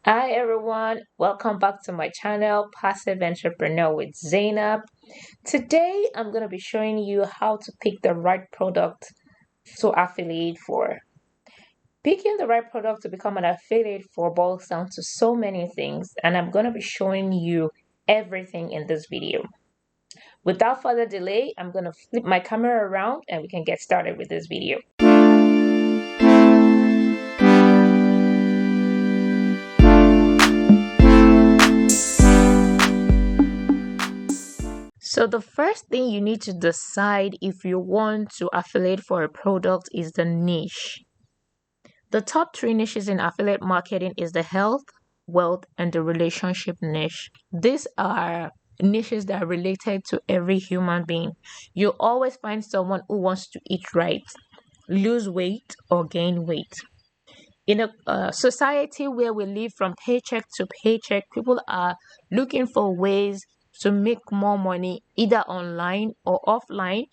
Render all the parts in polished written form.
Hi everyone, welcome back to my channel, Passive Entrepreneur with Zainab. Today I'm going to be showing you how to pick the right product to affiliate for. Picking the right product to become an affiliate for boils down to so many things, and I'm going to be showing you everything in this video. Without further delay, I'm going to flip my camera around and we can get started with this video. So the first thing you need to decide if you want to affiliate for a product is the niche. The top three niches in affiliate marketing is the health, wealth, and the relationship niche. These are niches that are related to every human being. You always find someone who wants to eat right, lose weight, or gain weight. In a society where we live from paycheck to paycheck, people are looking for ways to make more money either online or offline,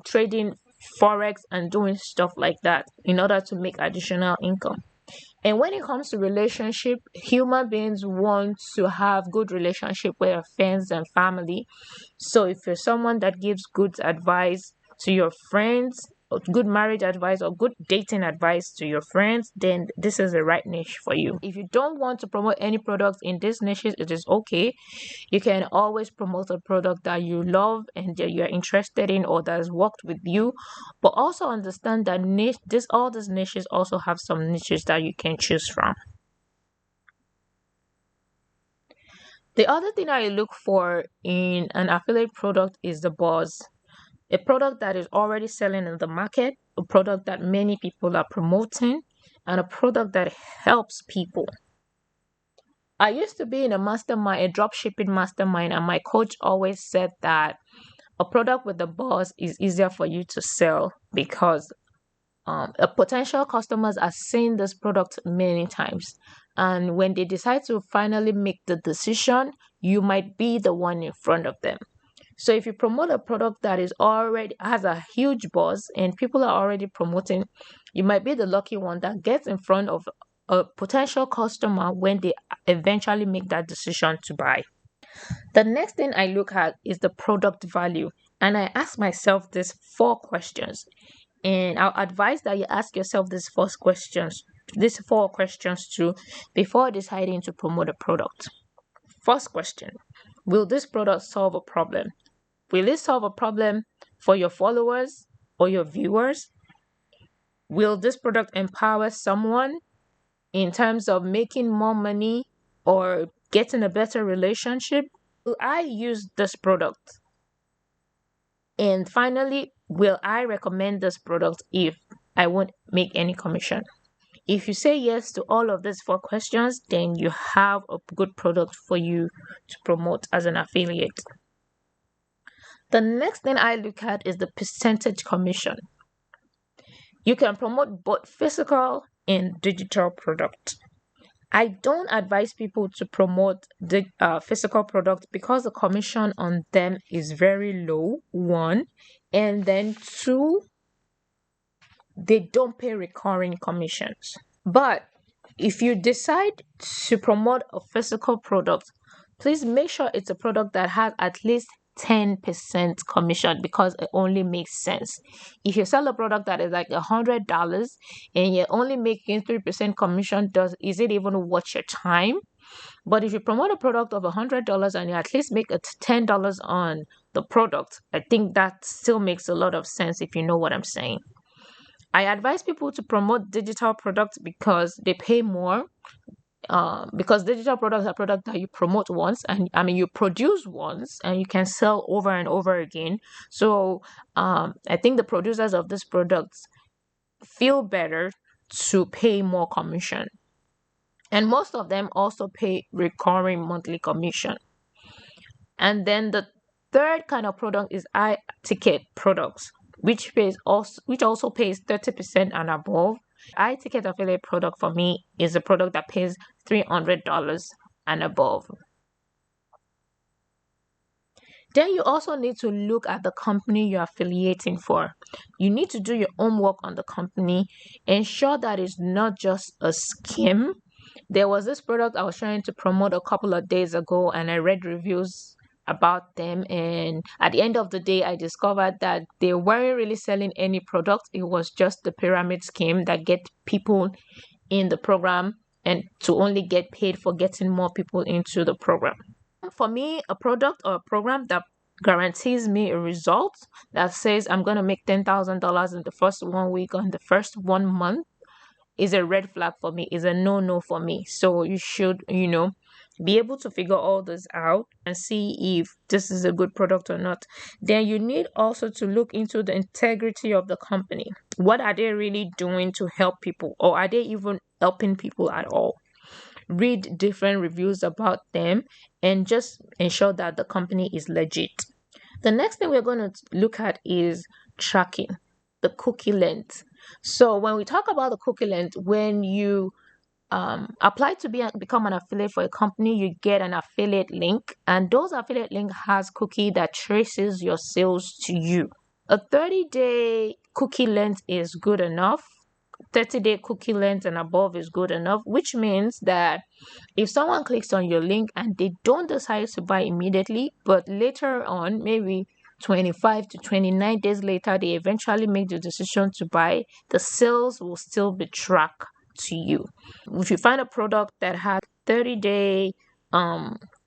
trading forex and doing stuff like that in order to make additional income. And when it comes to relationship, human beings want to have good relationship with their friends and family. So if you're someone that gives good advice to your friends, or good marriage advice or good dating advice to your friends, then this is the right niche for you. If you don't want to promote any products in these niches, it is okay. You can always promote a product that you love and that you're interested in or that has worked with you. But also understand that all these niches also have some niches that you can choose from. The other thing I look for in an affiliate product is the buzz. A product that is already selling in the market, a product that many people are promoting, and a product that helps people. I used to be in a mastermind, a drop shipping mastermind, and my coach always said that a product with the buzz is easier for you to sell because potential customers are seeing this product many times. And when they decide to finally make the decision, you might be the one in front of them. So if you promote a product that is already has a huge buzz and people are already promoting, you might be the lucky one that gets in front of a potential customer when they eventually make that decision to buy. The next thing I look at is the product value. And I ask myself these four questions. And I'll advise that you ask yourself these four questions too, before deciding to promote a product. First question: will this product solve a problem? Will it solve a problem for your followers or your viewers? Will this product empower someone in terms of making more money or getting a better relationship? Will I use this product? And finally, will I recommend this product if I won't make any commission? If you say yes to all of these four questions, then you have a good product for you to promote as an affiliate. The next thing I look at is the percentage commission. You can promote both physical and digital products. I don't advise people to promote the physical product because the commission on them is very low, one, and then two, they don't pay recurring commissions. But if you decide to promote a physical product, please make sure it's a product that has at least 10% commission because it only makes sense. If you sell a product that is like $100 and you're only making 3% commission, is it even worth your time? But if you promote a product of $100 and you at least make it $10 on the product, I think that still makes a lot of sense if you know what I'm saying. I advise people to promote digital products because they pay more. Because digital products are products that you promote once, and you produce once, and you can sell over and over again. So I think the producers of these products feel better to pay more commission, and most of them also pay recurring monthly commission. And then the third kind of product is iTicket products, which also pays 30% and above. iTicket affiliate product for me is a product that pays $300 and above. Then you also need to look at the company you're affiliating for. You need to do your homework on the company, ensure that it's not just a scheme, There was this product I was trying to promote a couple of days ago, and I read reviews about them, and at the end of the day I discovered that they weren't really selling any product. It was just the pyramid scheme that get people in the program and to only get paid for getting more people into the program. For me, a product or a program that guarantees me a result, that says I'm going to make $10,000 in the first 1 week or in the first 1 month, is a red flag for me, is a no for me. So you should, be able to figure all this out and see if this is a good product or not. Then you need also to look into the integrity of the company. What are they really doing to help people, or are they even helping people at all? Read different reviews about them and just ensure that the company is legit. The next thing we're going to look at is tracking the cookie length. So when we talk about the cookie length, when you apply to become an affiliate for a company, you get an affiliate link, and those affiliate link has cookie that traces your sales to you. A 30-day cookie length is good enough. 30-day cookie length and above is good enough, which means that if someone clicks on your link and they don't decide to buy immediately, but later on, maybe 25 to 29 days later, they eventually make the decision to buy, the sales will still be tracked to you. If you find a product that has 30-day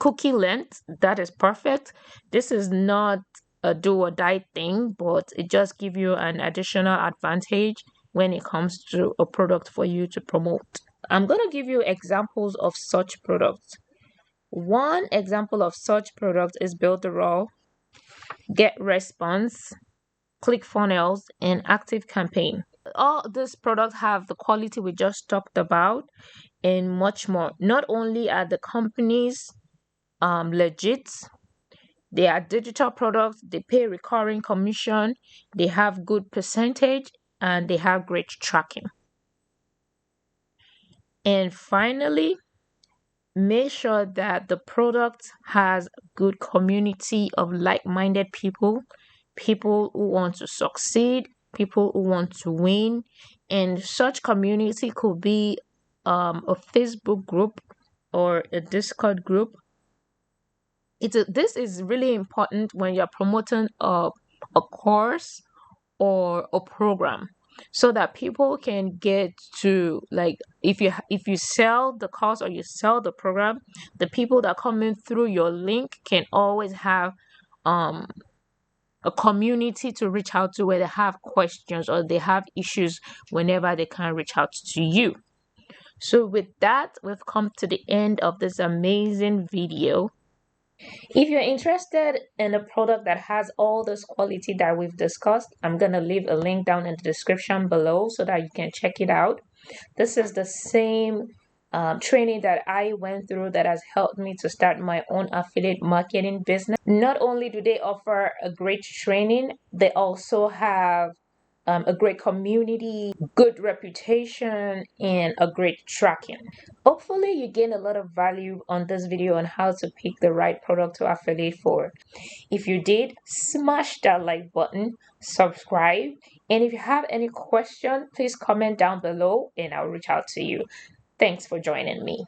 cookie length, that is perfect. This is not a do or die thing, but it just gives you an additional advantage when it comes to a product for you to promote. I'm going to give you examples of such products. One example of such product is Builderall, GetResponse, ClickFunnels, and ActiveCampaign. All these products have the quality we just talked about and much more. Not only are the companies legit, they are digital products, they pay recurring commission, they have good percentage, and they have great tracking. And finally, make sure that the product has good community of like-minded people, people who want to succeed, people who want to win. And such community could be a Facebook group or a Discord group. This is really important when you're promoting a course or a program, so that people can get to, like, if you sell the course or you sell the program, the people that come in through your link can always have a community to reach out to, where they have questions or they have issues whenever they can reach out to you. So with that, we've come to the end of this amazing video. If you're interested in a product that has all this quality that we've discussed, I'm going to leave a link down in the description below so that you can check it out. This is the same training that I went through that has helped me to start my own affiliate marketing business. Not only do they offer a great training, they also have a great community, good reputation, and a great tracking. Hopefully you gain a lot of value on this video on how to pick the right product to affiliate for. If you did, smash that like button, subscribe, and if you have any question, please comment down below and I'll reach out to you. Thanks for joining me.